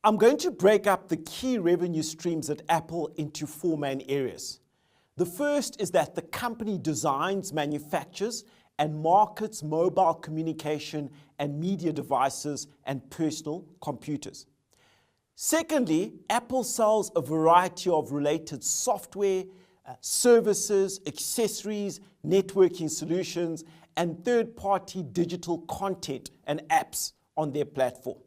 I'm going to break up the key revenue streams at Apple into four main areas. The first is that the company designs, manufactures, and markets mobile communication and media devices and personal computers. Secondly, Apple sells a variety of related software, services, accessories, networking solutions, and third-party digital content and apps on their platform.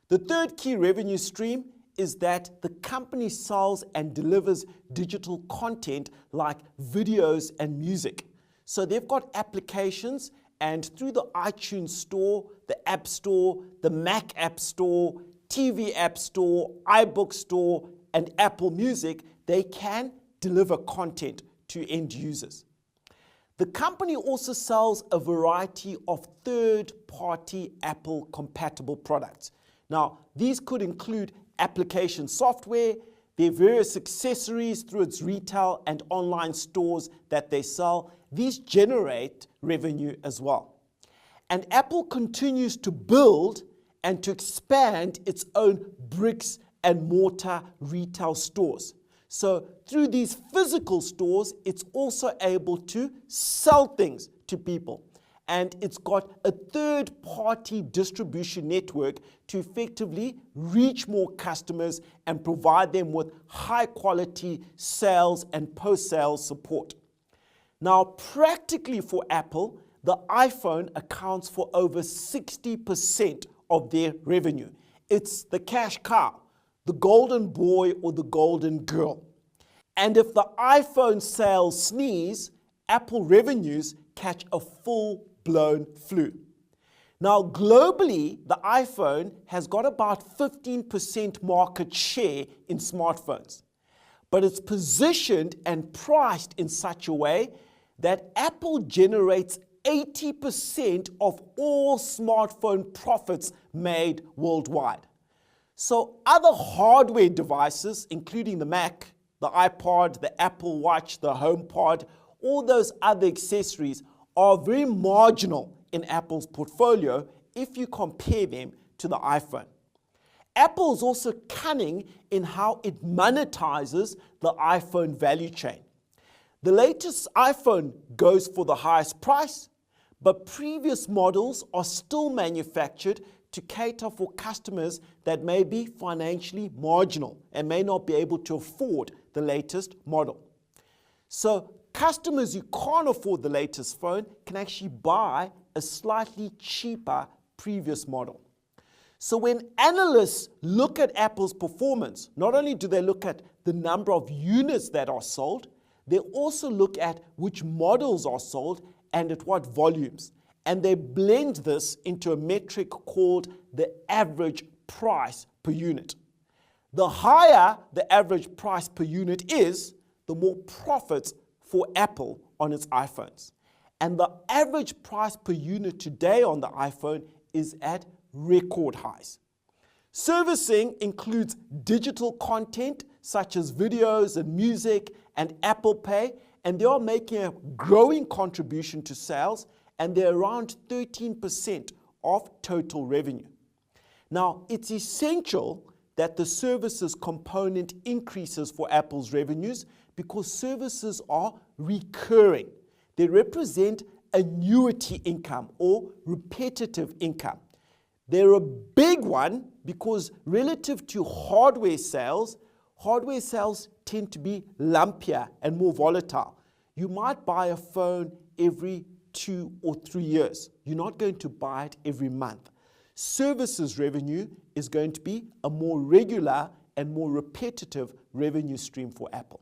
The third key revenue stream is that the company sells and delivers digital content like videos and music. So they've got applications, and through the iTunes Store, the App Store, the Mac App Store, TV App Store, iBook Store, and Apple Music, they can deliver content to end users. The company also sells a variety of third-party Apple-compatible products. Now, these could include application software, their various accessories through its retail and online stores that they sell. These generate revenue as well. And Apple continues to build and to expand its own bricks and mortar retail stores. So through these physical stores, it's also able to sell things to people. And it's got a third-party distribution network to effectively reach more customers and provide them with high-quality sales and post-sales support. Now, practically for Apple, the iPhone accounts for over 60% of their revenue. It's the cash cow, the golden boy or the golden girl. And if the iPhone sales sneeze, Apple revenues catch a full-blown flu. Now, globally, the iPhone has got about 15% market share in smartphones, but it's positioned and priced in such a way that Apple generates 80% of all smartphone profits made worldwide. So other hardware devices, including the Mac, the iPod, the Apple Watch, the HomePod, all those other accessories are very marginal in Apple's portfolio if you compare them to the iPhone. Apple is also cunning in how it monetizes the iPhone value chain. The latest iPhone goes for the highest price, but previous models are still manufactured to cater for customers that may be financially marginal and may not be able to afford the latest model. So customers who can't afford the latest phone can actually buy a slightly cheaper previous model. So when analysts look at Apple's performance, not only do they look at the number of units that are sold, they also look at which models are sold and at what volumes. And they blend this into a metric called the average price per unit. The higher the average price per unit is, the more profits for Apple on its iPhones. And the average price per unit today on the iPhone is at record highs. Servicing includes digital content such as videos and music and Apple Pay, and they are making a growing contribution to sales, and they're around 13% of total revenue. Now, it's essential that the services component increases for Apple's revenues because services are recurring. They represent annuity income or repetitive income. They're a big one because relative to hardware sales tend to be lumpier and more volatile. You might buy a phone every 2 or 3 years. You're not going to buy it every month. Services revenue is going to be a more regular and more repetitive revenue stream for Apple.